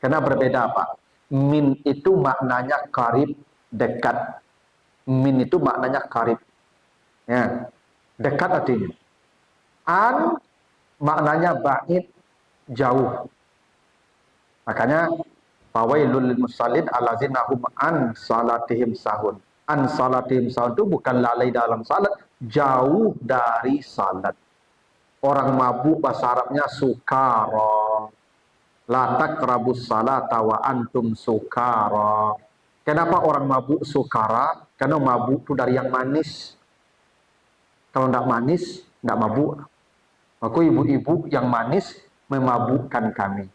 Karena berbeda apa? Min itu maknanya karib, dekat. Min itu maknanya karib. Ya, dekat artinya. An maknanya ba'id, jauh. Makanya fawailul lil musallin allazina hum an salatihim sahun. An salatihim sahun itu bukan lalai dalam salat, jauh dari salat. Orang mabuk bahasa Arabnya sukara. La taqrabus salata wa antum sukara. Kenapa orang mabuk sukara? Karena mabuk itu dari yang manis. Kalau tidak manis, tidak mabuk. Maka ibu-ibu yang manis memabukkan kami.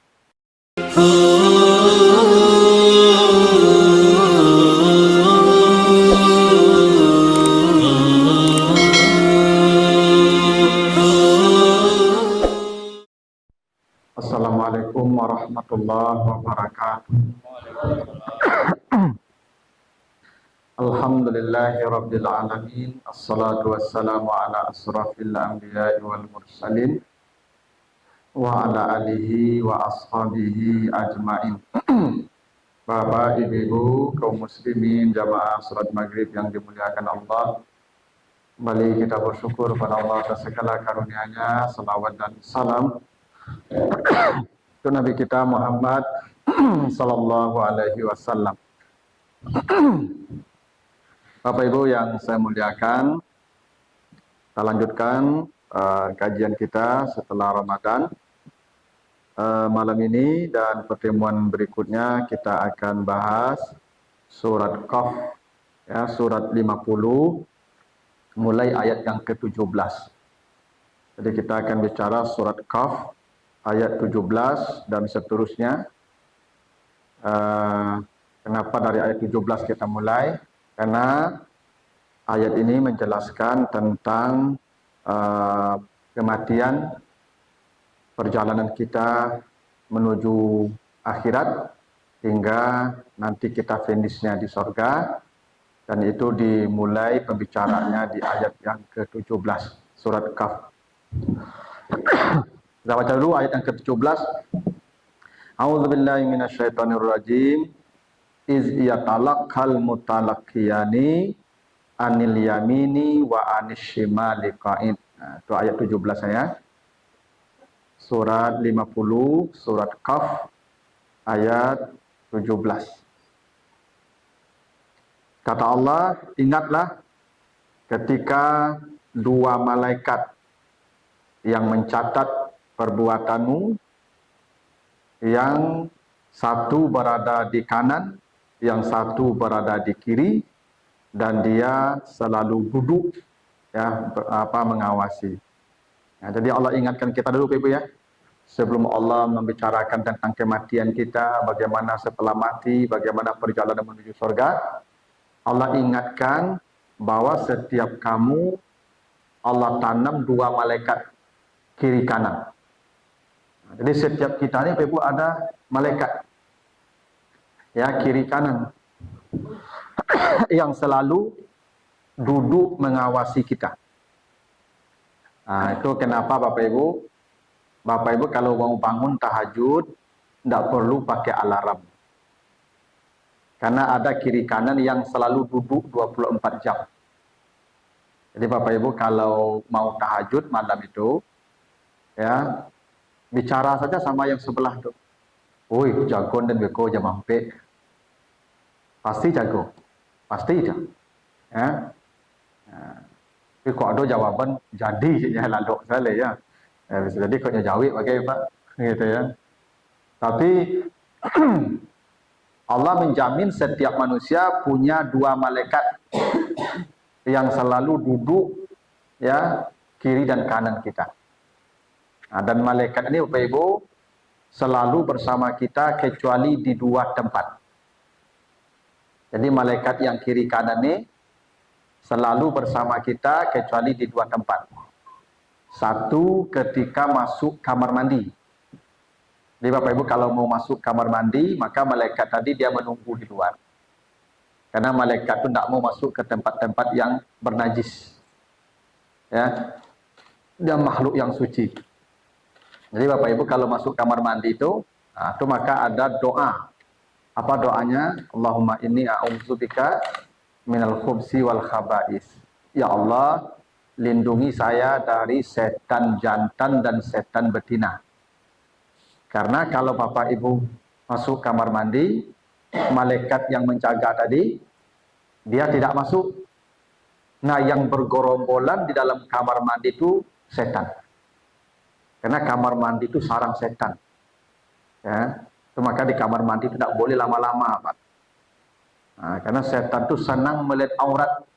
Assalamualaikum warahmatullahi wabarakatuh. Alhamdulillahi rabbil alamin. Assalatu wassalamu ala asrafil anbiya'i wal mursalin wa ala alihi wa ashabihi ajmain. Bapak, ibu, kaum muslimin, jamaah salat maghrib yang dimuliakan Allah, kembali kita bersyukur pada Allah atas segala karunia-Nya. Salawat dan salam itu Nabi kita Muhammad sallallahu alaihi wasallam. Bapak Ibu yang saya muliakan, kita lanjutkan kajian kita setelah Ramadan. Malam ini dan pertemuan berikutnya kita akan bahas surat Qaf, ya, surat 50 mulai ayat yang ke-17. Jadi kita akan bicara surat Qaf ayat 17 dan seterusnya. Kenapa dari ayat 17 kita mulai? Karena ayat ini menjelaskan tentang kematian, perjalanan kita menuju akhirat hingga nanti kita finishnya di surga, dan itu dimulai pembicaraannya di ayat yang ke-17 surat Qaf. Kita baca dulu ayat yang ke-17. A'udzubillahi minasyaitonirrajim. Iz yatalaqqal mutalaqqiyani anil yamini wa anis shimali qa'id. Nah, itu ayat 17 saya. Surat 50, surat Qaf, ayat 17. Kata Allah, ingatlah ketika dua malaikat yang mencatat perbuatanmu, yang satu berada di kanan, yang satu berada di kiri, dan dia selalu duduk, ya, mengawasi. Nah, jadi Allah ingatkan kita dulu, Ibu, ya. Sebelum Allah membicarakan tentang kematian kita, bagaimana setelah mati, bagaimana perjalanan menuju surga, Allah ingatkan bahwa setiap kamu Allah tanam dua malaikat kiri kanan. Jadi setiap kita ini, Ibu, ada malaikat, ya, kiri kanan yang selalu duduk mengawasi kita. Nah, itu kenapa Bapak Ibu kalau mau bangun tahajud tidak perlu pakai alarm. Karena ada kiri kanan yang selalu duduk 24 jam. Jadi Bapak Ibu kalau mau tahajud malam itu, ya, bicara saja sama yang sebelah tuh. Woi, jago dan beko jam ampe. Pasti jago. Pasti aja. Ya. Tapi kok ada jawaban jadi ya lalu sekali, ya. Bisa jadi kok jawab pakai Pak, gitu, ya. Tapi Allah menjamin setiap manusia punya dua malaikat yang selalu duduk, ya, kiri dan kanan kita. Nah, dan malaikat ini Bapak Ibu selalu bersama kita kecuali di dua tempat. Jadi malaikat yang kiri kanan ini selalu bersama kita kecuali di dua tempat. Satu, ketika masuk kamar mandi. Jadi Bapak Ibu kalau mau masuk kamar mandi, maka malaikat tadi dia menunggu di luar. Karena malaikat itu tidak mau masuk ke tempat-tempat yang bernajis. Ya. Dia makhluk yang suci. Jadi Bapak Ibu kalau masuk kamar mandi itu, Nah, itu maka ada doa. Apa doanya? Allahumma inni a'udzubika minal khubsi wal khaba'is. Ya Allah, lindungi saya dari setan jantan dan setan betina. Karena kalau Bapak Ibu masuk kamar mandi, malaikat yang menjaga tadi, dia tidak masuk. Nah, yang bergerombolan di dalam kamar mandi itu setan. Karena kamar mandi itu sarang setan. Ya, itu maka di kamar mandi tidak boleh lama-lama, Pak. Nah, karena setan itu senang melihat aurat.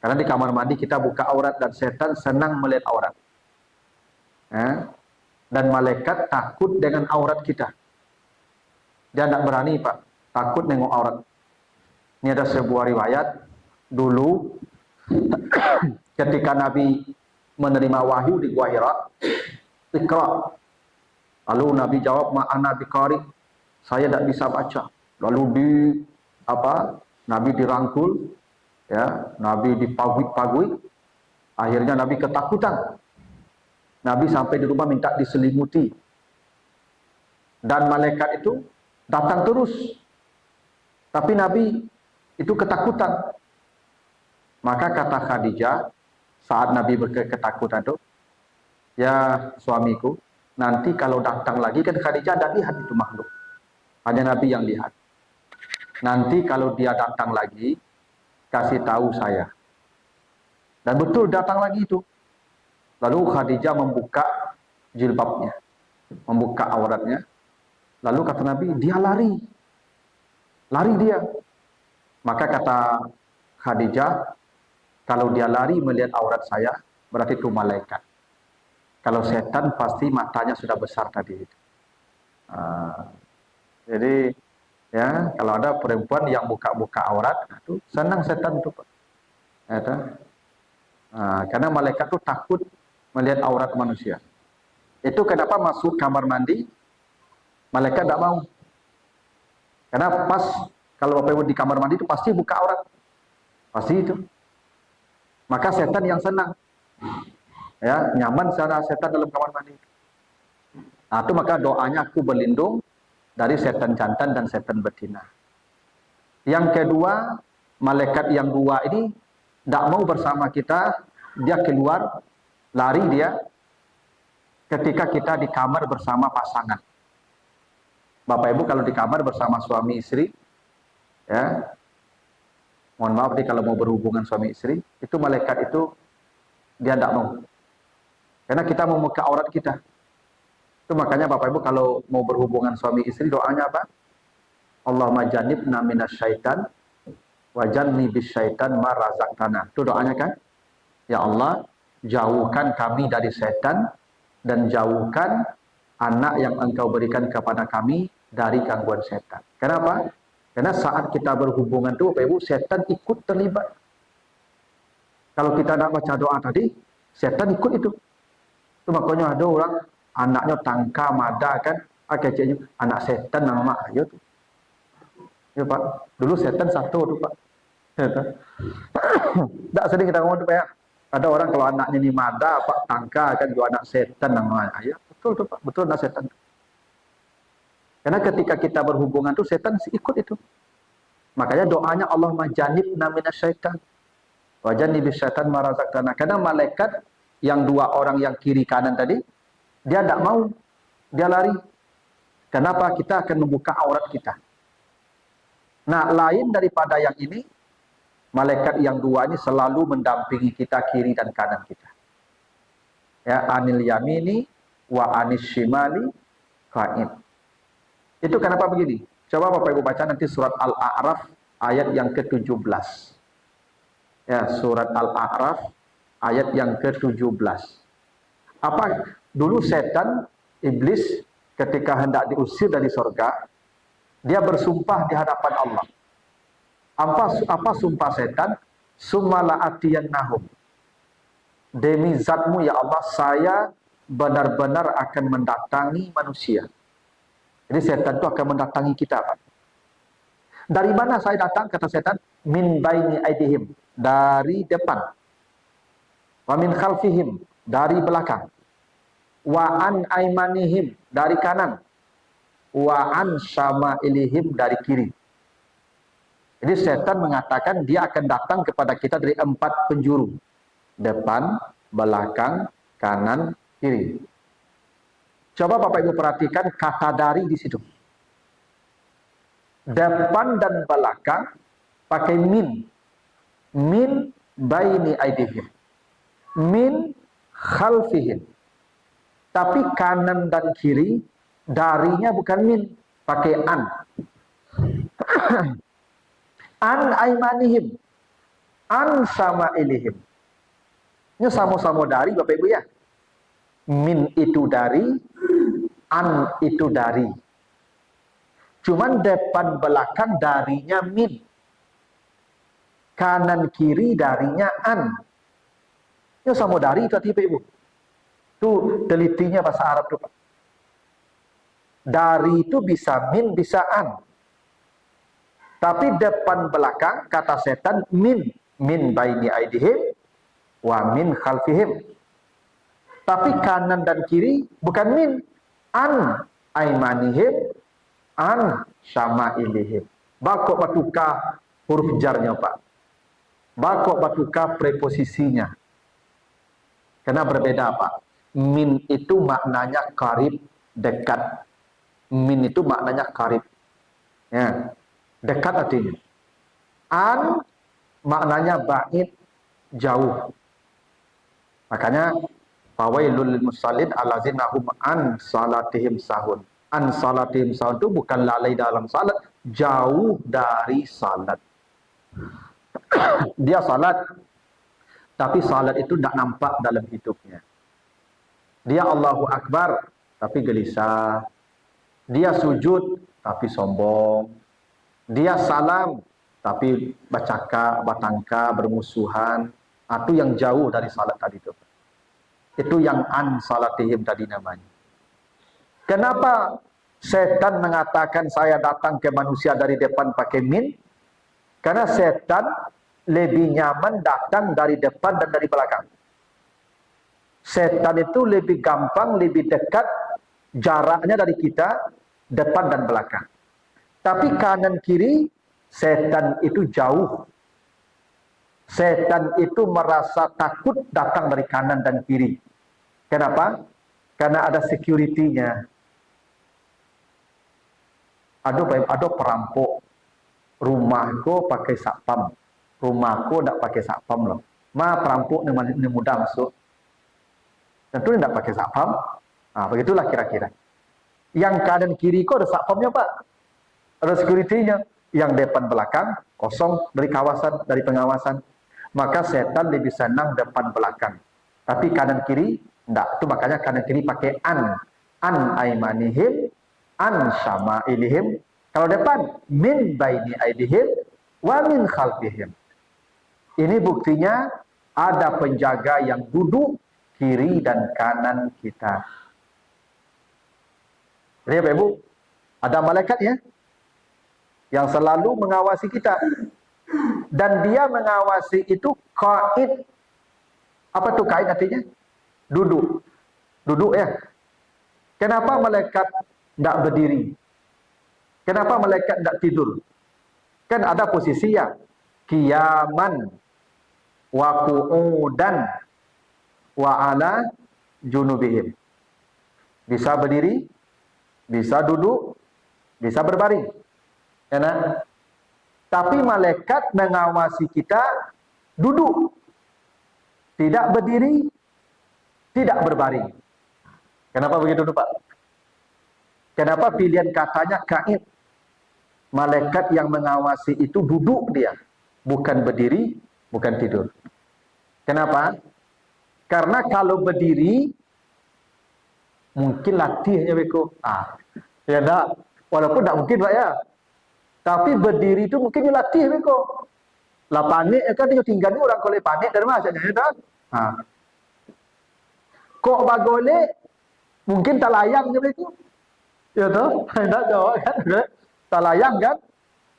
Karena di kamar mandi kita buka aurat dan setan senang melihat aurat. Ya, dan malaikat takut dengan aurat kita. Dia tidak berani, Pak, takut nengok aurat. Ini ada sebuah riwayat dulu ketika Nabi menerima wahyu di Gua Hira, Iqra. Lalu Nabi jawab, ma'ana biqari, saya tidak bisa baca. Lalu Nabi dirangkul, ya, Nabi dipagui-pagui. Akhirnya Nabi ketakutan. Nabi sampai di rumah minta diselimuti. Dan malaikat itu datang terus. Tapi Nabi itu ketakutan. Maka kata Khadijah, saat Nabi berketakutan itu, ya suamiku, nanti kalau datang lagi, kan Khadijah tidak lihat itu makhluk. Hanya Nabi yang lihat. Nanti kalau dia datang lagi, kasih tahu saya. Dan betul datang lagi itu. Lalu Khadijah membuka jilbabnya, membuka auratnya. Lalu kata Nabi, dia lari. Lari dia. Maka kata Khadijah, kalau dia lari melihat aurat saya, berarti itu malaikat. Kalau setan pasti matanya sudah besar tadi. Jadi ya, kalau ada perempuan yang buka-buka aurat, itu senang setan itu, Pak. Ya, karena malaikat itu takut melihat aurat manusia. Itu kenapa masuk kamar mandi, malaikat tidak mau. Karena pas kalau Bapak Ibu di kamar mandi itu pasti buka aurat. Pasti itu. Maka setan yang senang. Ya, nyaman secara setan dalam kamar mandi. Nah, itu maka doanya aku berlindung dari setan jantan dan setan betina. Yang kedua, malaikat yang dua ini tidak mau bersama kita, dia keluar, lari dia ketika kita di kamar bersama pasangan. Bapak Ibu kalau di kamar bersama suami istri, ya, mohon maaf nih kalau mau berhubungan suami istri, itu malaikat itu dia tidak mau. Karena kita mau membuka aurat kita. Itu makanya Bapak Ibu kalau mau berhubungan suami istri, doanya apa? Allahumma jannibna minasyaitan wa jannibis syaitan ma razaqtana. Itu doanya kan? Ya Allah, jauhkan kami dari setan dan jauhkan anak yang Engkau berikan kepada kami dari gangguan setan. Kenapa? Karena saat kita berhubungan itu Bapak Ibu, setan ikut terlibat. Kalau kita tidak baca doa tadi, setan ikut itu. Itu makanya ada orang anaknya tangka mada kan, kecilnya anak setan nama ayo tuh. Ya Pak, dulu setan satu tuh Pak. Tidak sering kita ngomong tuh Pak ya. Ada orang kalau anaknya ini mada, Pak tangka kan juga anak setan nama ayah. Betul tuh Pak, betul anak setan. Karena ketika kita berhubungan tuh setan ikut itu. Makanya doanya Allahumma jannibna minasyaitan wa jannibis syaitan ma razaqtana. Karena malaikat yang dua orang yang kiri kanan tadi, dia tidak mau, dia lari. Kenapa? Kita akan membuka aurat kita. Nah, lain daripada yang ini, malaikat yang dua ini selalu mendampingi kita kiri dan kanan kita. Ya, anil yamini wa anis shimali qa'id. Itu kenapa begini? Coba Bapak Ibu baca nanti surat Al-A'raf ayat yang ke-17. Ya, surat Al-A'raf ayat yang ke-17. Apa? Dulu setan, iblis, ketika hendak diusir dari surga, dia bersumpah di hadapan Allah. Apa sumpah setan? Summala'atiyannahum. Demi zatmu ya Allah, saya benar-benar akan mendatangi manusia. Jadi setan itu akan mendatangi kita, Pak. Dari mana saya datang? Kata setan, min baini aidihim, dari depan. Wa min khalfihim, dari belakang. Wa an aimanihim, dari kanan. wa an syama'ilihim, dari kiri. Jadi setan mengatakan dia akan datang kepada kita dari 4 penjuru. Depan, belakang, kanan, kiri. Coba Bapak Ibu perhatikan kata dari di situ. Depan dan belakang pakai min. Min baini aidihim. Min khalfihim. Tapi kanan dan kiri darinya bukan min, pakai an. An aimanihim. An sama'ilihim. Ini sama-sama dari Bapak Ibu ya. Min itu dari, an itu dari. Cuman depan belakang darinya min. Kanan kiri darinya an. Ini sama dari itu Bapak Ibu. Itu telitinya bahasa Arab tuh Pak. Dari itu bisa min, bisa an. Tapi depan belakang kata setan min baini aidihim wa min khalfihim. Tapi kanan dan kiri bukan min, an aimanihim, an syama'ilihim. Bakok batuka huruf jarnya Pak. Bakok batuka preposisinya. Karena berbeda Pak. Min itu maknanya karib, dekat. Min itu maknanya karib. Ya, dekat artinya. An maknanya ba'id, jauh. Makanya fawailul lil musallin allazina hum an salatihim sahun. An salatihim sahun itu bukan lalai dalam salat, jauh dari salat. Dia salat, tapi salat itu tidak nampak dalam hidupnya. Dia Allahu Akbar, tapi gelisah. Dia sujud, tapi sombong. Dia salam, tapi bacaka, batangka, bermusuhan. Itu yang jauh dari salat tadi itu. Itu yang an salatihim tadi namanya. Kenapa setan mengatakan saya datang ke manusia dari depan pakai min? Karena setan lebih nyaman datang dari depan dan dari belakang. Setan itu lebih gampang, lebih dekat jaraknya dari kita, depan dan belakang. Tapi kanan kiri, setan itu jauh. Setan itu merasa takut datang dari kanan dan kiri. Kenapa? Karena ada security-nya. Ada perampok. Rumahku pakai satpam. Rumahku tidak pakai satpam loh. Perampok ini mudah masuk. Tentu tidak pakai satpam. Nah, begitulah kira-kira. Yang kanan kiri kok ada satpamnya Pak. Ada security-nya. Yang depan belakang kosong dari kawasan, dari pengawasan. Maka setan lebih senang depan belakang. Tapi kanan kiri enggak. Itu makanya kanan kiri pakai an. An aimanihim, an syama'ilihim. Kalau depan min baini aidihim wa min khalfihim. Ini buktinya ada penjaga yang duduk kiri dan kanan kita. Jadi Bapak Ibu, ada malaikat ya yang selalu mengawasi kita. Dan dia mengawasi itu qaid. Apa tuh qaid artinya? Duduk. Duduk ya. Kenapa malaikat tidak berdiri? Kenapa malaikat tidak tidur? Kan ada posisi ya. Qiyaman wa qu'udan wa ala junubihim. Bisa berdiri, bisa duduk, bisa berbaring. Ya, nah? Tapi malaikat mengawasi kita duduk. Tidak berdiri, tidak berbaring. Kenapa begitu Pak? Kenapa pilihan katanya qaid? Malaikat yang mengawasi itu duduk dia. Bukan berdiri, bukan tidur. Kenapa? Karena kalau berdiri, mungkin latihnya Beko. Ya enggak. Walaupun tidak mungkin Pak ya. Tapi berdiri itu mungkin latih Beko. Lah panik kan tinggal orang kalau panik dari mana saja ya. Kok bagole mungkin tak layang je Beko. Ya toh? Tidak jawab kan. Tak layang kan?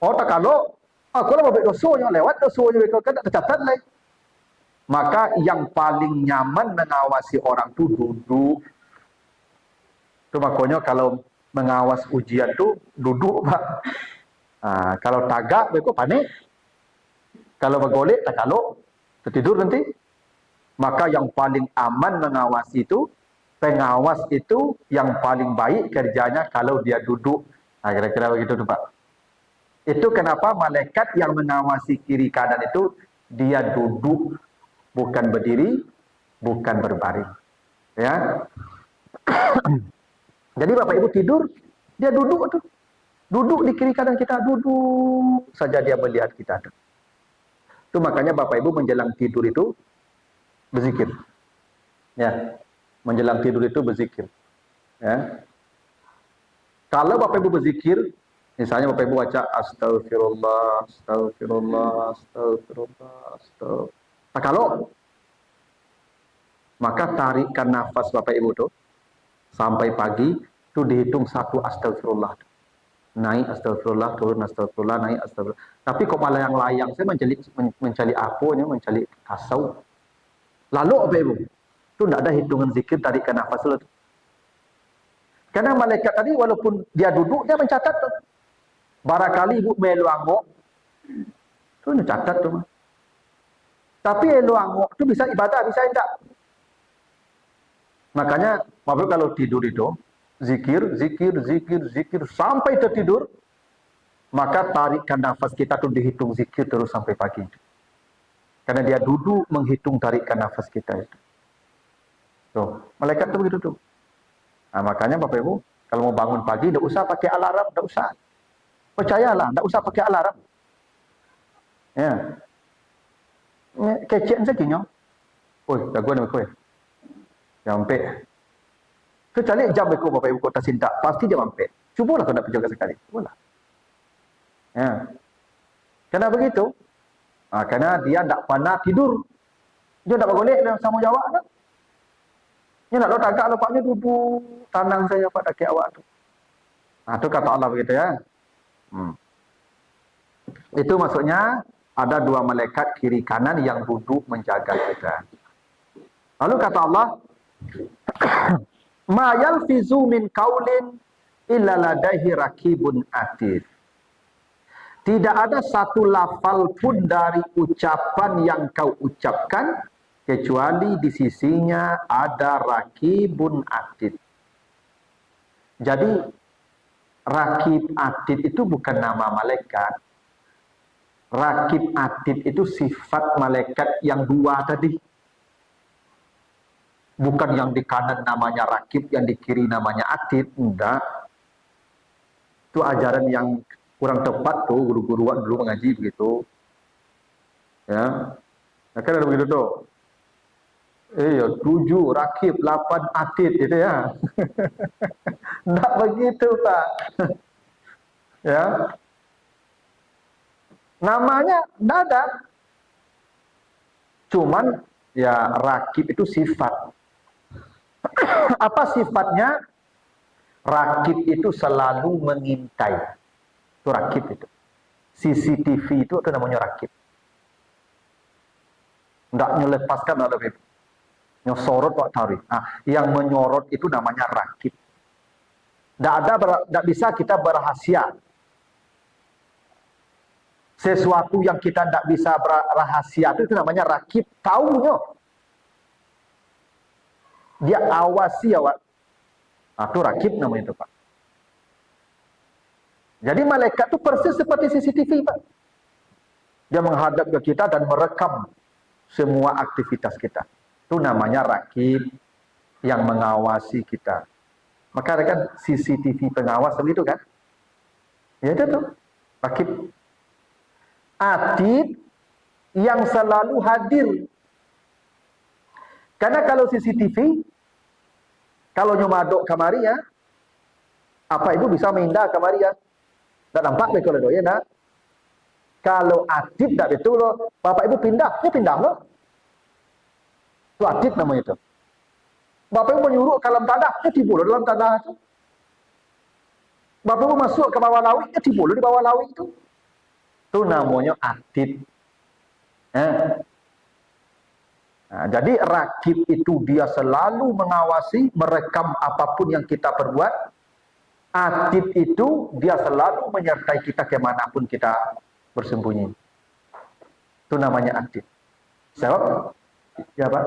Oh tak kalau aku lah mau dosonya lewat dosonya Beko kan tak tercatat lagi. Maka yang paling nyaman mengawasi orang itu duduk. Itu makanya kalau mengawas ujian tuh duduk Pak. Kalau tagak beko panik. Kalau bergolek tak kalau tertidur nanti. Maka yang paling aman mengawasi itu, pengawas itu yang paling baik kerjanya kalau dia duduk. Kira-kira begitu tuh Pak. Itu kenapa malaikat yang mengawasi kiri kanan itu dia duduk, bukan berdiri, bukan berbaring. Ya. Jadi Bapak Ibu tidur, dia duduk tuh. Duduk di kiri kanan kita, duduk saja dia melihat kita tuh. Itu makanya Bapak Ibu menjelang tidur itu berzikir. Ya. Menjelang tidur itu berzikir. Ya. Kalau Bapak Ibu berzikir, misalnya Bapak Ibu baca astagfirullah, astagfirullah, astagfirullah, astagfirullah. Kalau maka tarikan nafas Bapak Ibu tuh sampai pagi itu dihitung satu astagfirullah. Naik astagfirullah, turun astagfirullah, naik astagfirullah. Tapi kok malah yang layang saya mencari apanya, mencari tasawuf. Lalu Bapak Ibu, itu tidak ada hitungan zikir tarikan nafas dulu. Karena malaikat tadi walaupun dia duduk, dia mencatat tuh. Barangkali Ibu melu angok, itu mencatat tuh. Tapi elu angok itu bisa ibadah, bisa tidak. Makanya Bapak kalau tidur itu, zikir, zikir, zikir, zikir, sampai tertidur, maka tarikan nafas kita tuh dihitung zikir terus sampai pagi. Karena dia duduk menghitung tarikan nafas kita itu. Tuh, malaikat tuh begitu tuh. Makanya Bapak Ibu, kalau mau bangun pagi, tidak usah pakai alarm, tidak usah. Percayalah, tidak usah pakai alarm. Ya. Kecek saja nyo. Oi, jagoan aku ya. Sampai. Kecuali jam aku Bapak Ibu kota Sinta, pasti dia sampai. Cubalah kalau nak pergi sekali. Cubalah. Ya. Kenapa begitu? Karena dia tidak pernah tidur. Dia tidak bergolek dengan sama jawab. Tak? Dia nak lo tagak lepaknya duduk. Tanang saya pada kaki awak tu. Itu kata Allah begitu ya. Itu maksudnya ada dua malaikat kiri kanan yang duduk menjaga kita. Lalu kata Allah, ma yalfizu min qaulin illa ladaihi raqibun atid. Tidak ada satu lafal pun dari ucapan yang kau ucapkan kecuali di sisinya ada raqibun atid. Jadi raqib atid itu bukan nama malaikat. Raqib atid itu sifat malaikat yang dua tadi. Bukan yang di kanan namanya raqib, yang di kiri namanya atid. Enggak. Itu ajaran yang kurang tepat tuh, guru-guruan dulu mengaji begitu. Ya. Nah, kan ada begitu tuh. 7 raqib, 8 atid gitu ya. Enggak begitu, Pak. Ya. Namanya enggak ada. Cuman ya raqib itu sifat. Apa sifatnya? Raqib itu selalu mengintai. Itu raqib itu. CCTV itu namanya raqib. Enggak melepaskan ada itu. Nyosorot Pak Tari. Yang menyorot itu namanya raqib. Enggak bisa kita berrahasia. Sesuatu yang kita tidak bisa berrahasia itu namanya raqib. Taunya. Dia awasi awak. Itu raqib namanya itu Pak. Jadi malaikat itu persis seperti CCTV Pak. Dia menghadap ke kita dan merekam semua aktivitas kita. Itu namanya raqib yang mengawasi kita. Maka ada kan CCTV pengawas begitu kan? Ya itu tuh. Raqib. Atid yang selalu hadir. Karena kalau CCTV, kalau nyomadok kamari ya, apa ibu bisa mindah kamari ya? Tak nampak betul loh ya nak. Kalau atid tak betul loh, bapak ibu pindah, ya pindah loh. Itu atid namanya itu. Bapak ibu menyuruh ke dalam tanah, ya timbul dalam tanah itu. Bapak ibu masuk ke bawah laut, ya timbul di bawah laut itu. Itu namanya atid. Nah, jadi raqib itu dia selalu mengawasi, merekam apapun yang kita perbuat. Atid itu dia selalu menyertai kita kemanapun kita bersembunyi. Itu namanya atid. Sebab, ya Pak?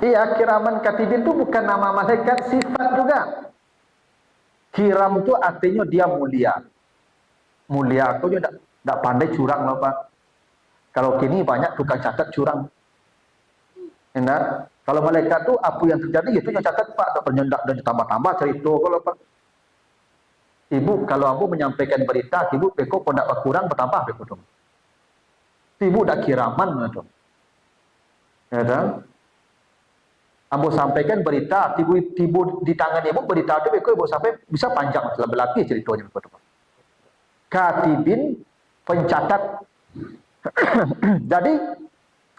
Iya, kiraman katibin itu bukan nama malaikat, sifat juga. Kiram itu artinya dia mulia. Mulia aku juga tidak pandai curang loh Pak. Kalau kini banyak tukang catat curang. Enak. Kalau malaikat itu apa yang terjadi itu yang catat Pak. Tak penyendak dan tambah-tambah cerita kalau Pak. Ibu kalau aku menyampaikan berita, ibu beko pun tidak berkurang bertambah beko dong. Ibu dah kiraman dong. Ya kan? Ambo sampaikan berita, tibu di tangan ibu berita itu beko ibu sampai bisa panjang lebih ceritanya beko dong. Katibin pencatat. Jadi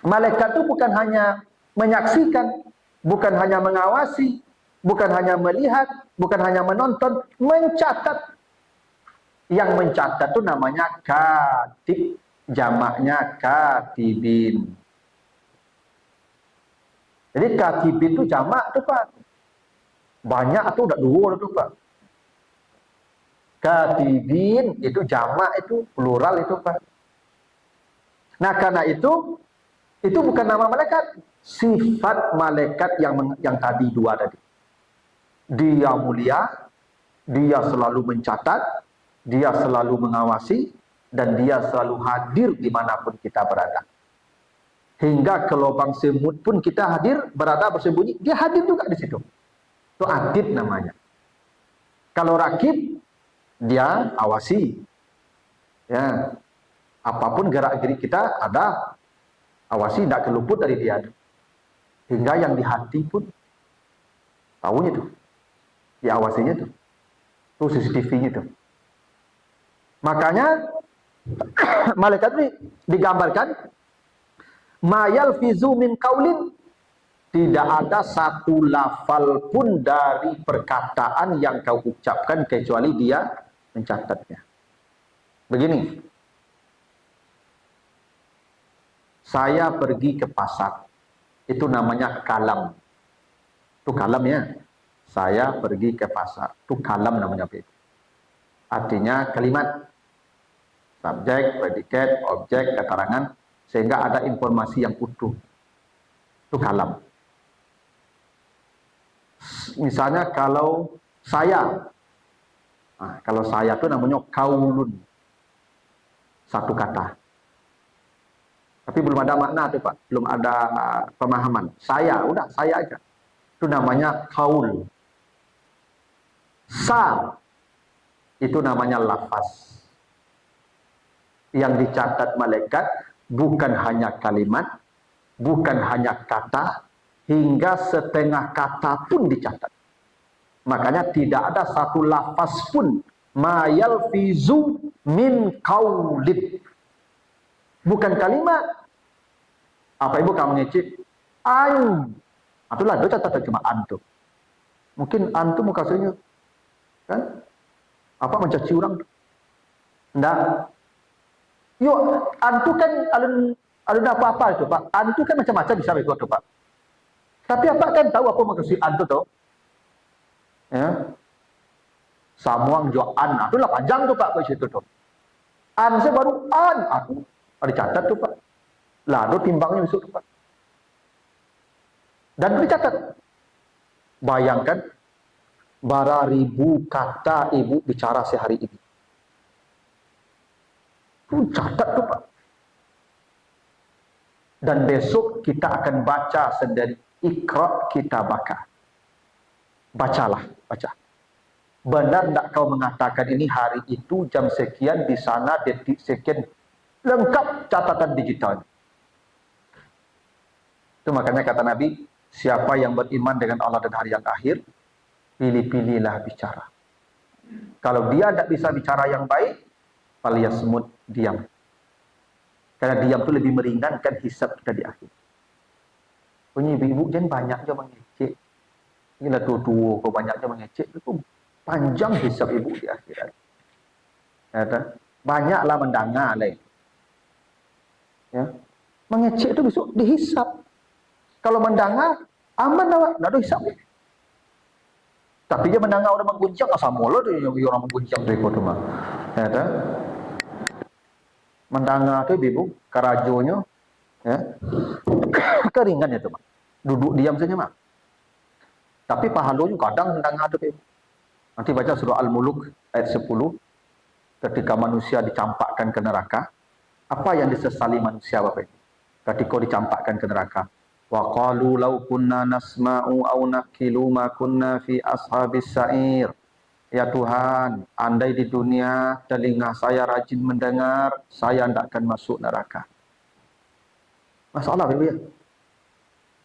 malaikat itu bukan hanya menyaksikan, bukan hanya mengawasi, bukan hanya melihat, bukan hanya menonton, mencatat. Yang mencatat itu namanya katib, jamaknya katibin. Jadi katibin itu jamak tuh Pak. Banyak tuh udah dua tuh Pak. Katibin itu jamak itu plural itu Pak. Nah karena itu bukan nama malaikat, sifat malaikat yang tadi dua tadi. Dia mulia, dia selalu mencatat, dia selalu mengawasi, dan dia selalu hadir dimanapun kita berada. Hingga ke lubang semut pun kita hadir, berada bersembunyi, dia hadir juga di situ. Itu atid namanya. Kalau rakib, dia awasi. Ya, apapun gerak-gerik kita ada, awasi, tidak keluput dari dia. Hingga yang di hati pun tahunya tuh, diawasinya tuh, CCTV-nya tuh. Makanya malaikat ini digambarkan mayal fizu min kaulin, tidak ada satu lafal pun dari perkataan yang kau ucapkan kecuali dia mencatatnya. Begini, saya pergi ke pasar, itu namanya kalam. Itu kalam ya. Saya pergi ke pasar, itu kalam namanya. Artinya kalimat, subjek, predikat, objek, keterangan, sehingga ada informasi yang utuh. Itu kalam. Misalnya kalau saya, kalau saya itu namanya kaulun, satu kata. Tapi belum ada makna tuh Pak, belum ada pemahaman. Saya, udah saya aja. Itu namanya kaul. Sa, itu namanya lafaz. Yang dicatat malaikat bukan hanya kalimat, bukan hanya kata, hingga setengah kata pun dicatat. Makanya tidak ada satu lafaz pun mayal fizu min kaulid. Bukan kalimat. Apa ibu kamu ngecek? An. Itulah dia catatan cuma an tuh. Mungkin an tuh maksudnya kan? Apa mencaci orang? Enggak. Yuk, an tuh kan alun apa-apa itu Pak. An tuh kan macam-macam bisa begitu Pak. Tapi apa kan tahu apa maksud an tuh? Ya. Samuang jo an. Itulah panjang tuh Pak ke situ tuh. An saya baru an. Aku ada catat tuh Pak. Lalu timbangnya besok tuh Pak. Dan dicatat. Bayangkan bara ribu kata ibu bicara sehari ini. Itu catat tuh Pak. Dan besok kita akan baca sendiri. Iqra kita baca. Bacalah, baca. Benar tidak kau mengatakan ini hari itu jam sekian di sana detik sekian, lengkap catatan digital. Itu makanya kata Nabi, siapa yang beriman dengan Allah dan hari yang akhir, pilih-pilihlah bicara. Kalau dia tidak bisa bicara yang baik, falyasmut, diam. Karena diam itu lebih meringankan hisab kita di akhir. Punya ibu-ibu jangan banyak aja mengecek. Inilah tua-tua kau banyak aja mengecek, itu panjang hisab ibu di akhirat. Ya, banyaklah mendengar lah. Ya. Mengecek itu besok dihisap. Kalau mendengar aman lah, tidak ada hisap. Tapi dia mendengar orang mengguncang, asal mula dia orang mengguncang tu ikut tu mah. Ya, tak? Mendengar tu ibu karajonya, ya, keringan itu mah. Duduk diam saja mah. Tapi pahalanya kadang mendengar tu ibu. Nanti baca surah Al-Muluk ayat 10, ketika manusia dicampakkan ke neraka, apa yang disesali manusia Bapak Ibu? Ketika dicampakkan ke neraka. Wa qalu law kunna nasma'u aw naqilu ma kunna fi ashabis sa'ir. Ya Tuhan, andai di dunia telinga saya rajin mendengar, saya tidak akan masuk neraka. Masalah Bapak Ibu ya.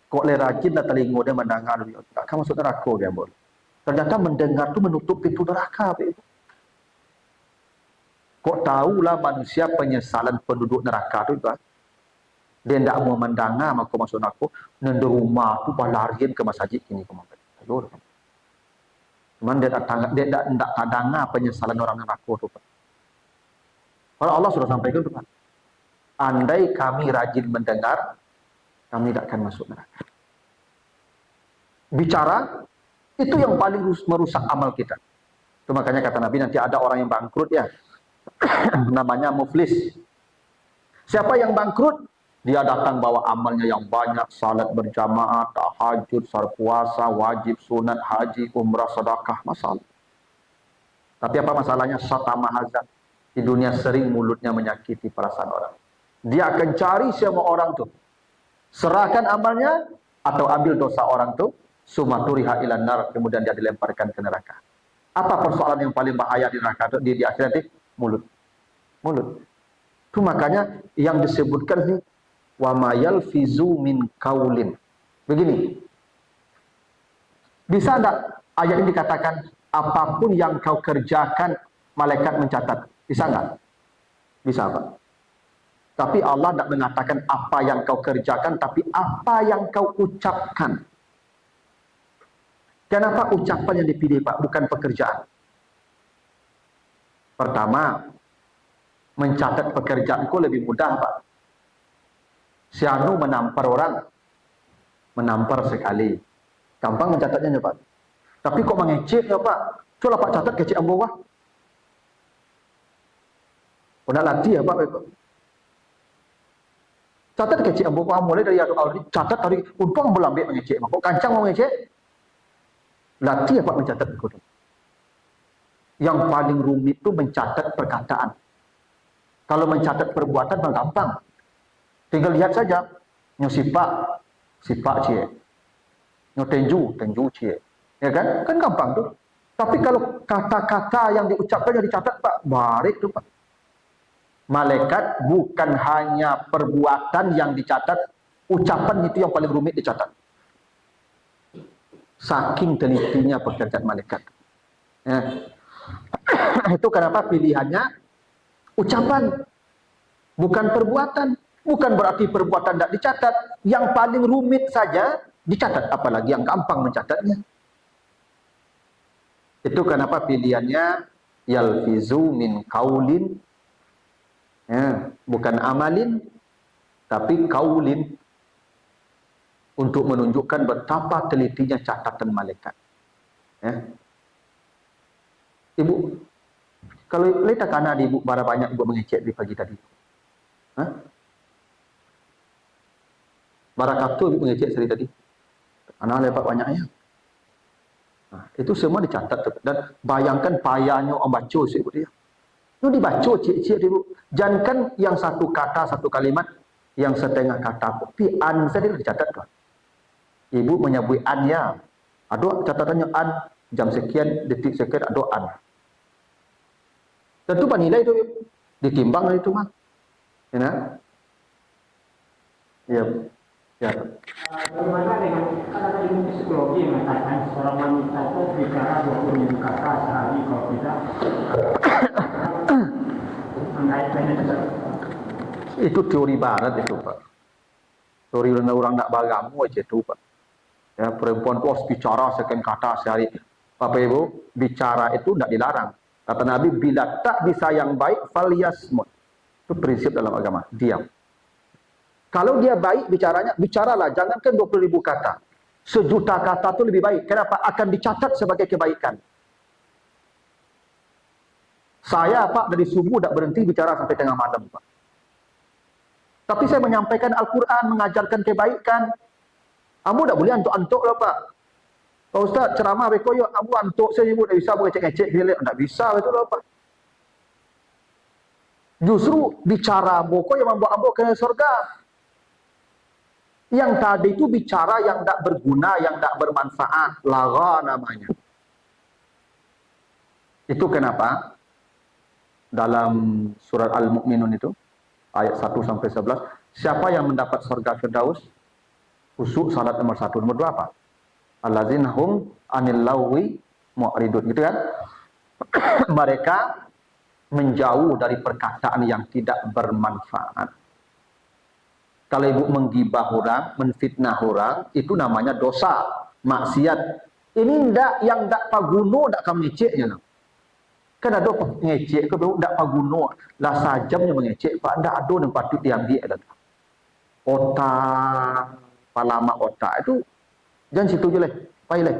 Kok le rajin dah telinga dia mendengar, tak akan masuk neraka dia boleh. Ternyata mendengar tu menutup pintu neraka Bapak Ibu. Kok tahulah manusia penyesalan penduduk neraka tu Pak. Dia tidak mau mendengar maka masuk neraka, nende rumah tu balarian ke masjid ini ke mana. Cuman dia tidak dengar penyesalan orang neraka tu Pak. Kalau Allah sudah sampaikan tu Pak. Andai kami rajin mendengar, kami tidak akan masuk neraka. Bicara itu yang paling merusak amal kita. Itu makanya kata Nabi nanti ada orang yang bangkrut ya. Namanya muflis. Siapa yang bangkrut? Dia datang bawa amalnya yang banyak, salat berjamaah, tahajud, puasa, wajib, sunat, haji, umrah, sedekah, masalah. Tapi apa masalahnya? Syatama hazan. Di dunia sering mulutnya menyakiti perasaan orang. Dia akan cari semua orang tu. Serahkan amalnya atau ambil dosa orang tu, sumaturiha ilan nar, kemudian dia dilemparkan ke neraka. Apa persoalan yang paling bahaya di neraka tu, di akhirat nanti? Mulut. Mulut. Itu makanya yang disebutkan ni wa ma yalfizu min qaulin. Begini. Bisa enggak ayat ini dikatakan apapun yang kau kerjakan malaikat mencatat? Bisa enggak? Bisa Pak. Tapi Allah tidak mengatakan apa yang kau kerjakan, tapi apa yang kau ucapkan. Kenapa ucapan yang dipilih Pak, bukan pekerjaan? Pertama, mencatat pekerjaanku lebih mudah Pak. Si Anu menampar orang, menampar sekali, gampang mencatatnya Pak. Tapi kok mengecek ya Pak? Coba Pak catat kecek yang bawah. Udah latih ya Pak. Catat kecek yang bawah, mulai dari catat dari untung belambek mengecek. Kok kancang mau mengecek? Latih ya Pak mencatat itu. Yang paling rumit itu mencatat perkataan. Kalau mencatat perbuatan mah gampang. Tinggal lihat saja. Nyo sipak cie. Nyo tenju cie. Ya kan? Kan gampang tuh. Tapi kalau kata-kata yang diucapkan yang dicatat Pak, barik tuh Pak. Malaikat bukan hanya perbuatan yang dicatat, ucapan itu yang paling rumit dicatat. Saking telitinya pekerjaan malaikat. Ya. Itu kenapa pilihannya ucapan, bukan perbuatan. Bukan berarti perbuatan tidak dicatat. Yang paling rumit saja dicatat, apalagi yang gampang mencatatnya. Itu kenapa pilihannya yalfizu min qaulin, ya, bukan amalin, tapi qaulin, untuk menunjukkan betapa telitinya catatan malaikat. Ya. Ibu, kalau lihat karena ibu bara banyak ibu mengecek di pagi tadi. Hah? Barakatuh ibu mengecek sekali tadi. Anak lepas banyaknya. Nah, itu semua dicatat dan bayangkan payahnya orang baca ibu dia. Itu dibaca cik-cik ibu. Jangan kan yang satu kata satu kalimat, yang setengah kata. Tapi an saja dicatat kan. Ibu menyebut an ya. Ada catatannya an jam sekian detik sekian ada an. Tentu nilai itu ditimbang itu mah. Ya. Ya. Ya. Bagaimana dengan kata ilmu psikologi yang mengatakan seorang wanita itu bicara 20.000 kata sehari kalau tidak mengaitkannya dengan itu teori barat itu Pak. Teori orang nak bagamu aja itu Pak. Ya, perempuan itu harus bicara sekian kata sehari. Bapak Ibu, bicara itu tidak dilarang. Kata Nabi, bila tak bisa yang baik, falyasmut. Itu prinsip dalam agama, diam. Kalau dia baik bicaranya, bicaralah. Jangankan 20.000 kata. 1.000.000 kata itu lebih baik. Kenapa? Akan dicatat sebagai kebaikan. Saya, Pak, dari subuh tak berhenti bicara sampai tengah malam, Pak. Tapi saya menyampaikan Al-Quran, mengajarkan kebaikan. Kamu tak boleh antuk-antuk lah, Pak. Pak Ustaz, ceramah bekoyok, kamu antuk saya ibu tak bisa ngecek-ngecek gila. Tak bisa, betul lah, Pak. Justru bicara boko yang membawa ambo ke surga. Yang tadi itu bicara yang tak berguna, yang tak bermanfaat. Lagha namanya. Itu kenapa? Dalam surat Al-Mu'minun itu, ayat 1-11, siapa yang mendapat surga Firdaus? Khusus syarat nomor 1. Nomor 2 apa? Allazina hum anil lagwi mu'ridun. Gitu kan? Mereka menjauh dari perkataan yang tidak bermanfaat. Kalau ibu menggibah orang, menfitnah orang, itu namanya dosa, maksiat. Ini ndak yang ndak paguno, ndak kamu ngeceknya. Kan ada ngecek ke ndak paguno, lah sajamnya mengecek, Pak, ndak ada yang patut diambil ada. Otak, palama otak itu jangan situ je leh, paileh.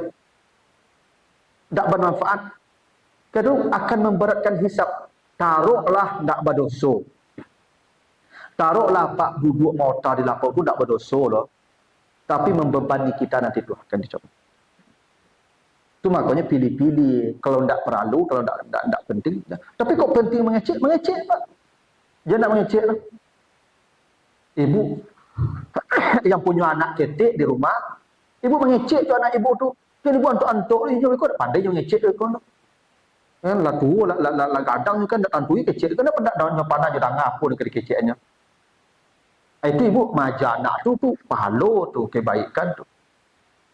Ndak bermanfaat. Kedua akan memberatkan hisab. Taruhlah ndak berdosa. Taruhlah Pak duduk mota di lapau itu tak berdosa loh. Tapi membebani kita nanti itu akan dicoba. Itu makanya pilih-pilih. Kalau tidak perlu, kalau tidak penting. Tapi kok penting mengecek? Mengecek, Pak. Dia nak mengecek lah. Ibu yang punya anak ketik di rumah, ibu mengecek tu anak ibu tu. Kan ibu antuk-antuk ni, kau tak pandai yang mengecek kau. Kan lah tu, lah gadang kan tak tantui kecek. Kan tak pandai je dangah pun dekat keceknya. Itu ibu maja anak tu pahala tu, kebaikan tu.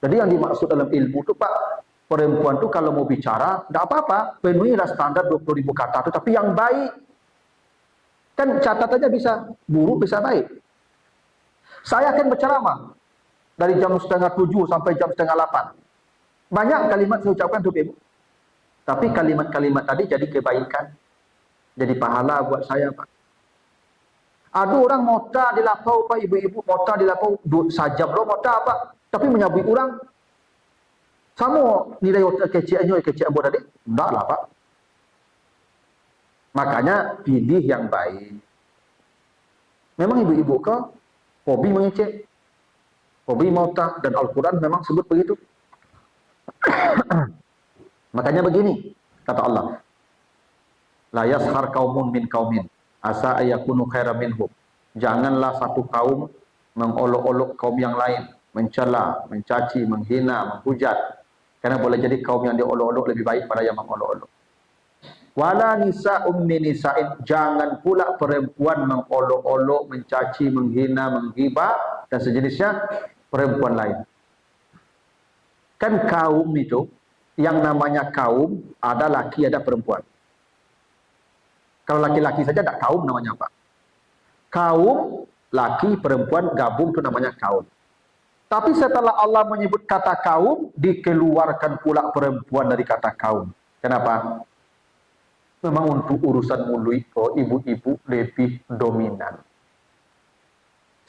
Jadi yang dimaksud dalam ilmu tu, Pak, perempuan tu kalau mau bicara, tak apa-apa, penuhilah standar 20.000 kata tu, tapi yang baik. Kan catatannya bisa buruk, bisa baik. Saya akan berceramah dari jam 6:30 sampai jam 7:30. Banyak kalimat saya ucapkan tu, ibu. Tapi kalimat-kalimat tadi jadi kebaikan. Jadi pahala buat saya, Pak. Ada orang mota di lapau, Pak, ibu-ibu mota di lapau sajam loh mota, Pak. Tapi menyabui orang. Sama nilai otak kecilnya buat tadi? Enggak lah, Pak. Makanya pilih yang baik. Memang ibu-ibu ke hobi mengecek, hobi mota, dan Al-Quran memang sebut begitu. Makanya begini, kata Allah. La yashar kaumun min kaumin. Asa ayakunu khairan minhum. Janganlah satu kaum mengolok-olok kaum yang lain, mencela, mencaci, menghina, menghujat. Karena boleh jadi kaum yang diolok-olok lebih baik pada yang mengolok-olok. Wala nisa'um min nisa'in. Jangan pula perempuan mengolok-olok, mencaci, menghina, menghibah dan sejenisnya perempuan lain. Kan kaum itu, yang namanya kaum ada laki ada perempuan. Kalau laki-laki saja tak kaum namanya apa? Kaum, laki, perempuan gabung itu namanya kaum. Tapi setelah Allah menyebut kata kaum, dikeluarkan pula perempuan dari kata kaum. Kenapa? Memang untuk urusan mulut ibu-ibu lebih dominan.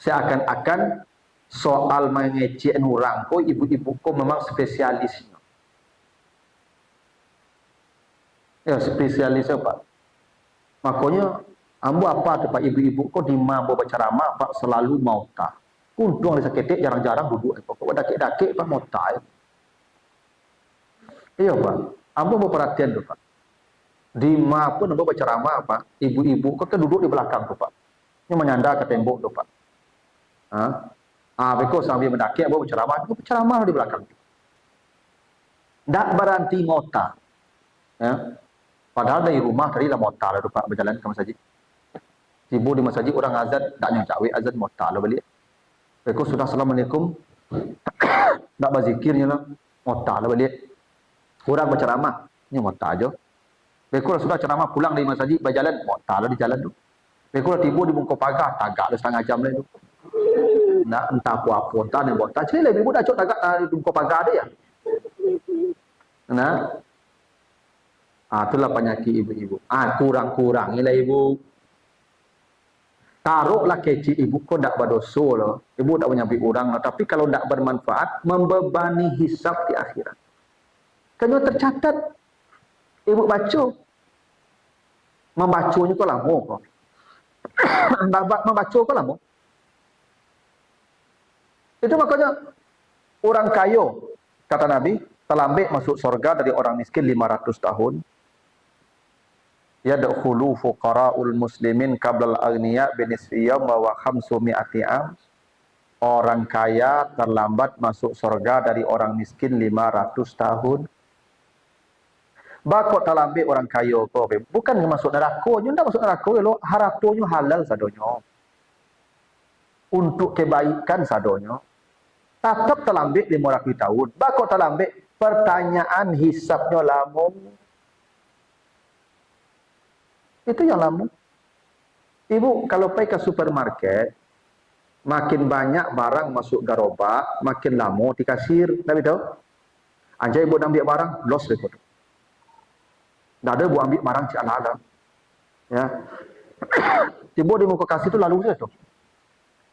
Seakan-akan soal mengecek orang ibu-ibu memang spesialisnya. Ya, spesialis apa? Makanya ambo apa tu Pak ibu-ibu kau di mambo berceramah Pak selalu mau tak. Kuntung ada seketik jarang-jarang duduk kau dakik-dakik Pak mau tak. Iya Pak, ambo mau perhatian tu Pak. Di ma pun ambo berceramah Pak, ibu-ibu kau kan duduk di belakang tu Pak. Ini menyandar ke tembok tu Pak. Beko sambil mendakik ambo berceramah di belakang. Tak berhenti ngota. Ya. Padahal dari rumah tadi lah mota lah tu Pak berjalan ke masjid. Tiba di masjid orang azan tak nyangcawi azan mota lah balik. Beko sudah assalamualaikum. Tak berzikirnya lah mota lah balik. Orang berceramah ni mota aja. Beko sudah ceramah pulang dari masjid berjalan mota lah di jalan tu. Beko tiba di bungkuk pagar tagak lah setengah jam lah tu. Nak entah apa-apa entah ni mota. Cili lah ibu dah cok tagak di bungkuk pagar dia. Nah. Itulah penyakit ibu-ibu. Kurang-kurang inilah ibu. Taruhlah kecil ibu kau tak berdosa lah. Ibu tak menyabit orang lah. Tapi kalau tak bermanfaat, membebani hisab di akhirat. Kena tercatat. Ibu baca. Membacanya kau lama kau. Membaca kau lama. Itu makanya orang kaya, kata Nabi, terlambat masuk surga dari orang miskin 500 tahun. Yadkhulu fuqara'ul muslimin qablal aghniya binisfi yawm wa 500 am. Orang kaya terlambat masuk surga dari orang miskin 500 tahun. Bakot terlambat orang kaya kau, bukan masuk neraka, ndak masuk neraka lo, haratonya halal sadonyo. Untuk kebaikan sadonyo. Tetap terlambat 500 tahun. Bakot terlambat, pertanyaan hisabnya lama. Itu yang lama. Ibu kalau pergi ke supermarket, makin banyak barang masuk gerobak, makin lama di kasir. Nabi tahu? Anjay ibu ambil barang, loss rekod. Tak ada ibu ambil barang cik ala-ala. Ya. Ibu di muka kasir itu lalu saja tu.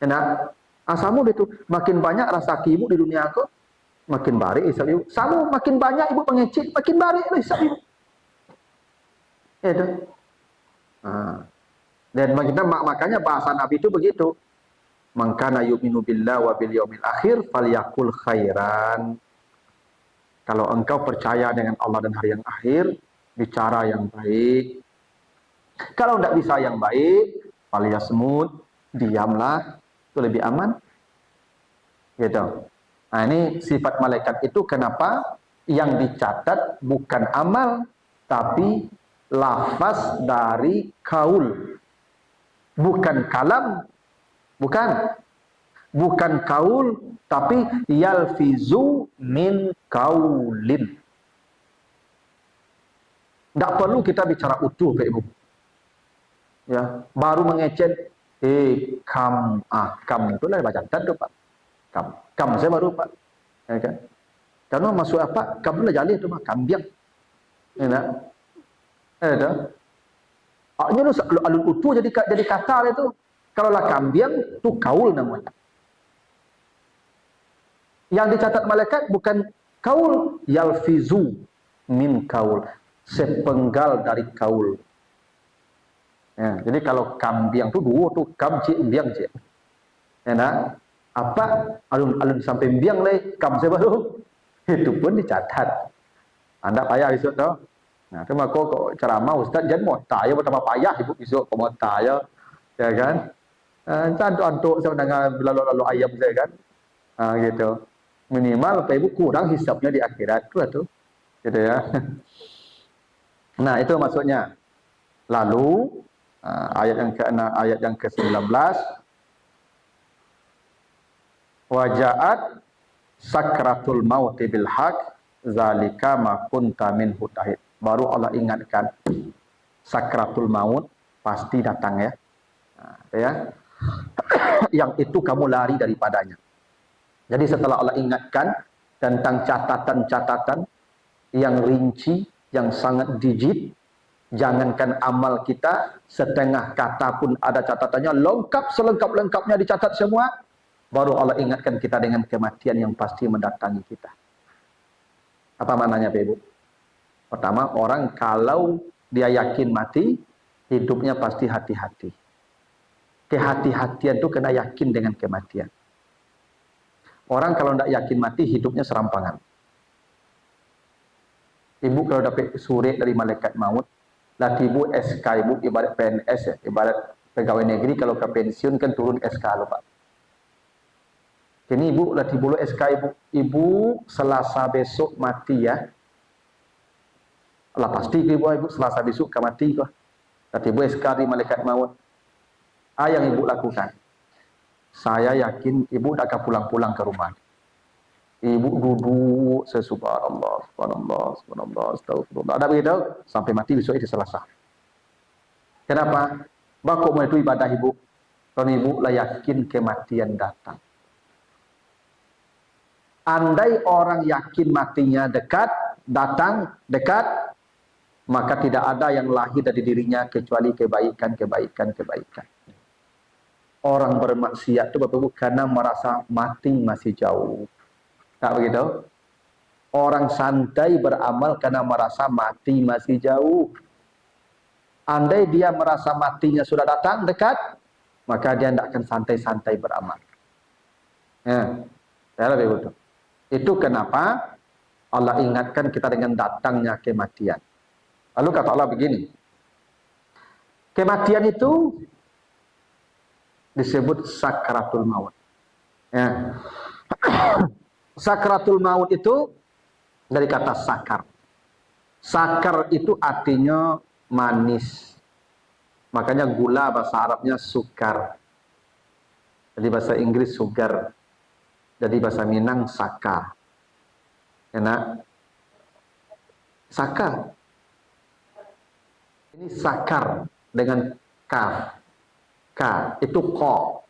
Enak. Asamu itu makin banyak rasa ibu di dunia aku, makin barik hisab ibu. Samu makin banyak ibu pengecik, makin barik hisab ibu. Ya tu. Dan makanya bahasa Nabi itu begitu. Man kana yu'minu billahi wa bil yaumil akhir falyakul khairan. Kalau engkau percaya dengan Allah dan hari yang akhir, bicara yang baik. Kalau tidak bisa yang baik, falyasmut, diamlah, itu lebih aman. Gitu. Nah, ini sifat malaikat itu kenapa yang dicatat bukan amal tapi lafaz dari kaul, bukan kalam, bukan kaul, tapi yalfizu min kaulin. Tak perlu kita bicara utuh Pak Ibu. Ya, baru mengecek kam itu lah baca tu Pak. Kam saya baru Pak. Ya kan? Karena masuk apa? Kam lah jali tu mah kambiang. Ya tak? Ada. Aknya lu alun utuh jadi kata itu. Kalau lah kambiang tu kaul namanya. Yang dicatat malaikat bukan kaul, yalfizu min kaul, sepenggal dari kaul. Ya, jadi kalau kambiang tu dua tu kam cik biang cik. Ya nak? Apa alun sampai biang leh kam saya baru. Itu pun dicatat. Anda payah besok tu. Nah, tu maka kok ceramah ustaz jangan mau tak ya betapa payah ibu besok kok mau tak ya kan? Antuk saya dengar lalu ayam saya kan. Gitu. Minimal Pak Ibu kurang hisapnya di akhirat tu. Gitu ya. Nah, itu maksudnya. Lalu ayat yang ke-19 wajaat sakratul maut bil haq zalika ma kunta minhu tahid. Baru Allah ingatkan sakratul maut pasti datang ya. Ya. Yang itu kamu lari daripadanya. Jadi setelah Allah ingatkan tentang catatan-catatan yang rinci, yang sangat digit, jangankan amal kita, setengah kata pun ada catatannya, lengkap selengkap-lengkapnya dicatat semua, baru Allah ingatkan kita dengan kematian yang pasti mendatangi kita. Apa maknanya Pak Ibu? Pertama, orang kalau dia yakin mati, hidupnya pasti hati-hati. Kehati-hatian itu kena yakin dengan kematian. Orang kalau tidak yakin mati, hidupnya serampangan. Ibu kalau dapat surat dari malaikat maut, latih ibu SK ibu ibarat PNS ya, ibarat pegawai negeri kalau ke pensiun kan turun SK lo Pak. Kini ibu latih bulu SK ibu Selasa besok mati ya. Lah pasti ibu Selasa besok ke mati kok. Latih ibu SK di malaikat maut. Yang ibu lakukan. Saya yakin ibu tak akan pulang-pulang ke rumah. Ibu duduk subhanallah, astagfirullah. Ada begitu sampai mati besok itu Selasa. Kenapa? Bakok mau itu ibadah ibu. Kalau ibu lah yakin kematian datang. Andai orang yakin matinya dekat, datang dekat, maka tidak ada yang lahir dari dirinya kecuali kebaikan. Orang bermaksiat itu Bapak Ibu karena merasa mati masih jauh. Tak begitu? Orang santai beramal karena merasa mati masih jauh. Andai dia merasa matinya sudah datang dekat, maka dia tidak akan santai-santai beramal. Ya, saya lebih betul. Itu kenapa Allah ingatkan kita dengan datangnya kematian. Lalu kata Allah begini, kematian itu disebut sakratul maut. Ya. Sakratul maut itu dari kata sakar. Sakar itu artinya manis. Makanya gula bahasa Arabnya sukar. Jadi bahasa Inggris sugar. Jadi bahasa Minang saka. Enak. Saka. Ini sakar dengan kaf. Ka itu ko.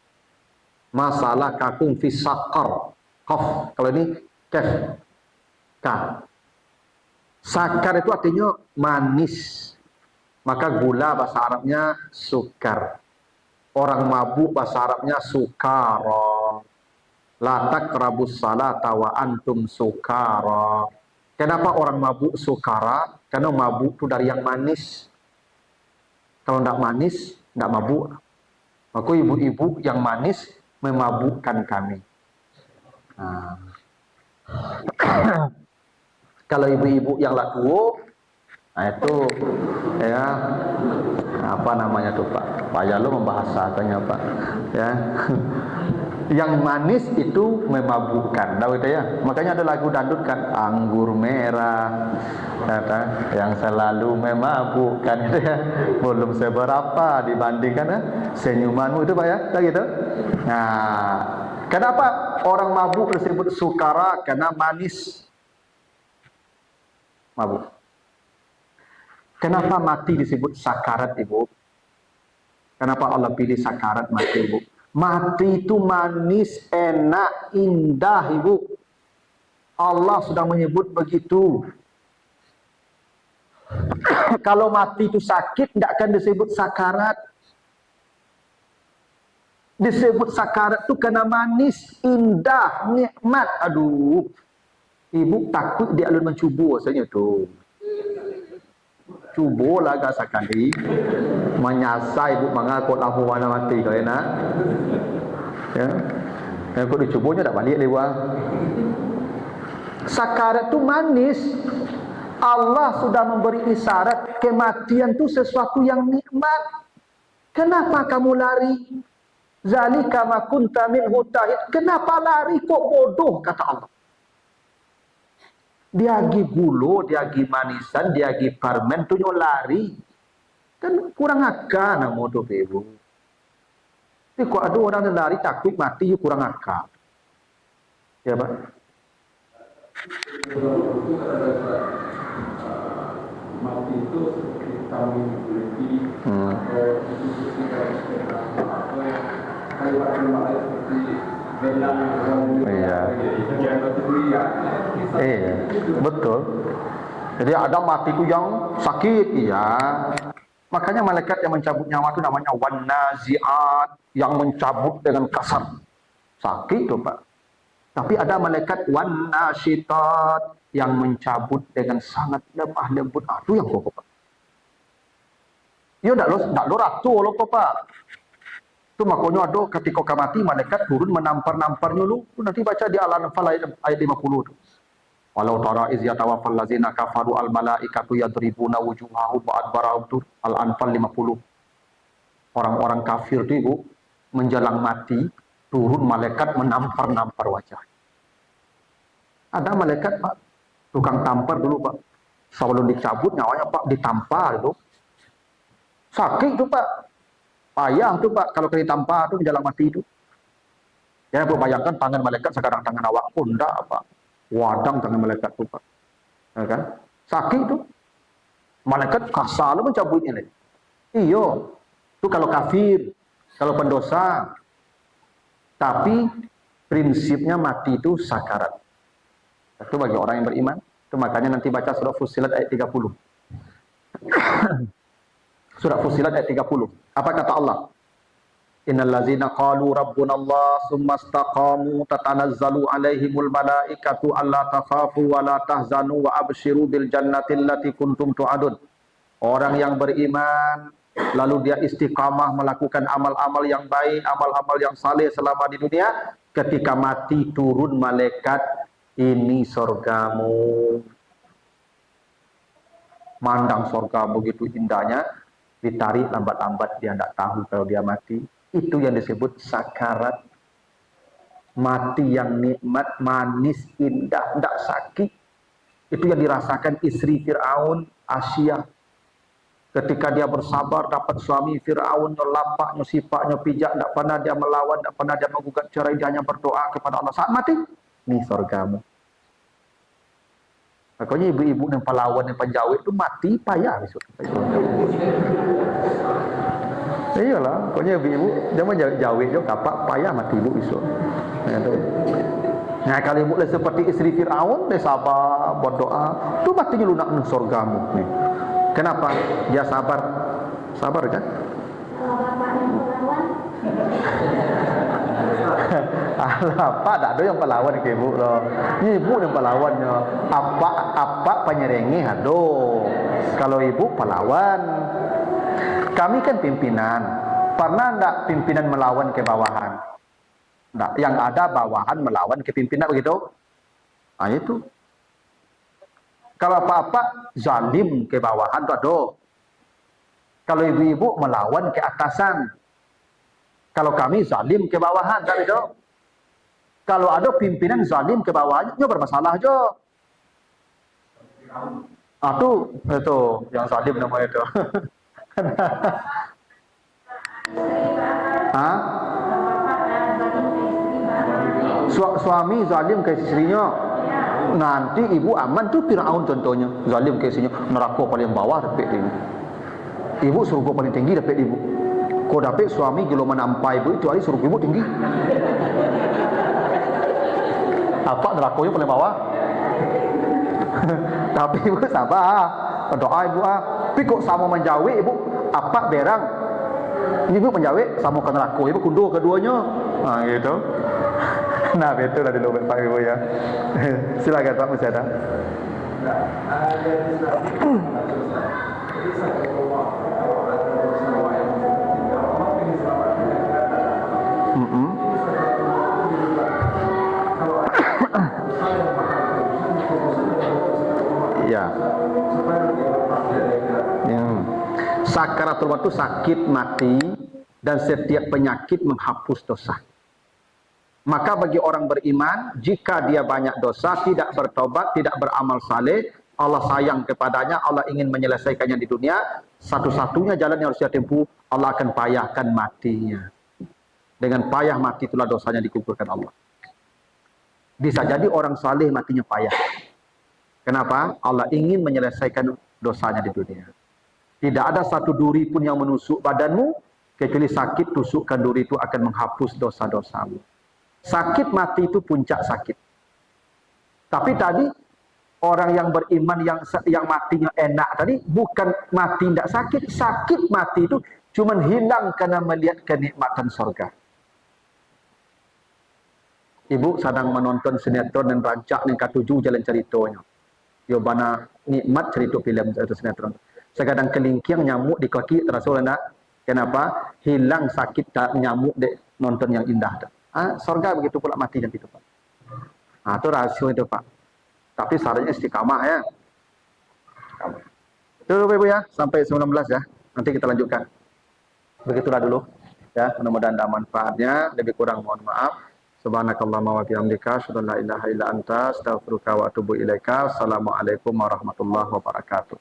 Masalah kakum fi sakar. Kof. Kalau ini kef. Ka. Sakar itu artinya manis. Maka gula bahasa Arabnya sukar. Orang mabuk bahasa Arabnya sukara. La taqrabus salata wa antum sukara. Kenapa orang mabuk sukara? Karena mabuk itu dari yang manis. Kalau tidak manis, tidak mabuk. Maka ibu-ibu yang manis memabukkan kami. Nah. Kalau ibu-ibu yang lakuo, nah itu ya apa namanya tuh Pak? Pak Yalo membahasakannya Pak. Ya. Yang manis itu memabukkan, tahu itu ya. Makanya ada lagu dangdut kan, anggur merah, kata yang selalu memabukkan itu ya. Belum seberapa dibandingkan senyumanmu itu Pak ya, kayak gitu. Nah, kenapa orang mabuk disebut sukara? Karena manis. Mabuk. Kenapa mati disebut sakarat Ibu? Kenapa Allah pilih sakarat mati Ibu? Mati itu manis, enak, indah Ibu. Allah sudah menyebut begitu. Kalau mati itu sakit, tidak akan disebut sakarat. Disebut sakarat itu karena manis, indah, nikmat. Aduh, Ibu takut dia alun mencubu rasanya tu. Cubo lah gak sekali menyasar Ibu mengakut lampu warna mati kau enak. Ya. Yang kau dicubunya tak balik lewat. Sakarat tu manis. Allah sudah memberi isyarat kematian tu sesuatu yang nikmat. Kenapa kamu lari? Zalika ma kunta minhu tahid. Kenapa lari kok bodoh kata Allah. Dia gi gulo, dia gi manisan, dia gi parmen, tunyo lari. Kan kurang akal nak modo Ibu. Tapi kok ada orang yang lari takut mati, kurang akal. Ya Pak? Mati itu seperti kami memiliki atau seperti kalimat seperti belang iya. Iya, betul. Jadi ada mati itu yang sakit, iya. Makanya malaikat yang mencabut nyawa itu namanya wan-nazi'at, yang mencabut dengan kasar. Sakit tuh Pak. Tapi ada malaikat wan-nasyitat, yang mencabut dengan sangat lemah lembut. Itu yang kok Pak. Ya ndak lo ratu lo Pak. Itu makanya ada ketika kau mati malaikat turun menampar-namparnya lu. Nanti baca di Al-Anfal ayat 50 tu. Walau tara iz yatawaffal ladzina kafaru al malaikatu yadribuna wujuhahum wa adbarahum tu. Al-Anfal 50. Orang-orang kafir itu Ibu menjelang mati turun malaikat menampar-nampar wajah. Ada malaikat Pak tukang tampar dulu Pak. Sebelum dicabut nyawanya Pak ditampar itu. Sakit itu Pak. Payah tuh Pak, kalau kena tampar tuh menjelang mati itu. Ya, Bapak bayangkan tangan malaikat sekarang tangan awak pun enggak Pak. Wadang tangan malaikat tuh Pak. Ya kan? Sakit tuh. Malaikat kasar mencabutnya nih. Iyo. Itu kalau kafir, kalau pendosa. Tapi prinsipnya mati itu sakarat. Itu bagi orang yang beriman. Itu makanya nanti baca surah Fussilat ayat 30. Surah Fussilat ayat 30. Apa kata Allah? Innal ladzina qalu rabbuna Allah tsumma istaqamu tatanazzalu alaihimul malaikatu alla takhafu wa la tahzanu wa abshiru bil jannati allati kuntum tu'adun. Orang yang beriman lalu dia istiqamah melakukan amal-amal yang baik, amal-amal yang saleh selama di dunia, ketika mati turun malaikat, ini surgamu. Mandang surga begitu indahnya, ditarik lambat-lambat, dia tidak tahu kalau dia mati. Itu yang disebut sakarat. Mati yang nikmat, manis, indah, tidak sakit. Itu yang dirasakan istri Fir'aun, Asia. Ketika dia bersabar dapat suami Fir'aun, lapak, sifat, pijak, tidak pernah dia melawan, tidak pernah dia menggugat cerai, dia hanya berdoa kepada Allah. Saat mati, ini surgamu. Makanya ibu-ibu yang pahlawan, yang penjawit itu mati payah besok. Iyalah, pokoknya ibu-ibu dia mau jawit jo kapak payah mati ibu besok. Nah, kalau ibu seperti istri Fir'aun, dia sabar berdoa, itu matinya lunak di surgamu. Nih. Kenapa? Dia sabar. Sabar kan? Apa tak ada yang pahlawan ke ibu loh. Ibu yang pahlawannya. Apa penyerengi aduh. Kalau ibu pahlawan. Kami kan pimpinan. Pernah enggak pimpinan melawan ke bawahan? Enggak. Yang ada bawahan melawan ke pimpinan begitu? Nah itu. Kalau apa-apa zalim ke bawahan itu ada. Kalau ibu-ibu melawan ke atasan. Kalau kami zalim ke bawahan, tak ada. Kalau ada pimpinan zalim ke bawahannya, bermasalah aja. Itu yang zalim namanya itu. Suami zalim ke istrinya. Nanti ibu aman tuh Fir'aun contohnya. Zalim ke istrinya. Neraka paling bawah dapat dia. Ibu surga paling tinggi dapat ibu. Kau dapat suami gila menampai ibu itu hari suruh ibu tinggi. Apa nerakanya paling bawah? Tapi ibu sabar. Berdoa ibu Tapi kok sama menjawab ibu apa berang? Ibu menjawab sama ke neraka ibu kundur keduanya. Nah gitu. Nah betul lah dulu Pak Ibu ya. Silakan Pak Musyadah. Ya. Sakaratul maut itu sakit mati dan setiap penyakit menghapus dosa. Maka bagi orang beriman, jika dia banyak dosa, tidak bertobat, tidak beramal saleh, Allah sayang kepadanya, Allah ingin menyelesaikannya di dunia, satu-satunya jalan yang harus dia tempuh, Allah akan payahkan matinya. Dengan payah mati itulah dosanya dikumpulkan Allah. Bisa jadi orang saleh matinya payah. Kenapa? Allah ingin menyelesaikan dosanya di dunia. Tidak ada satu duri pun yang menusuk badanmu, kecuali sakit tusukkan duri itu akan menghapus dosa-dosamu. Sakit mati itu puncak sakit. Tapi tadi orang yang beriman yang matinya enak tadi bukan mati tidak sakit. Sakit mati itu cuma hilang karena melihat kenikmatan surga. Ibu sedang menonton sinetron dan rancak yang ke-7 jalan ceritanya. Yo bana nikmat cerita film itu sinetron. Sekadang kelingking nyamuk di kaki terasa enggak? Kenapa? Hilang sakit nyamuk dek nonton yang indah. Surga begitu pula mati dan itu Pak. Itu rahasia itu Pak. Tapi syaratnya istiqamah ya. Itu Ibu ya, sampai 19 ya. Nanti kita lanjutkan. Begitulah dulu ya, mudah-mudahan ada manfaatnya. Lebih kurang mohon maaf. Subhanakallahumma wa bihamdika asyhadu an la ilaha illa anta astaghfiruka wa atubu ilaika. Assalamualaikum warahmatullahi wabarakatuh.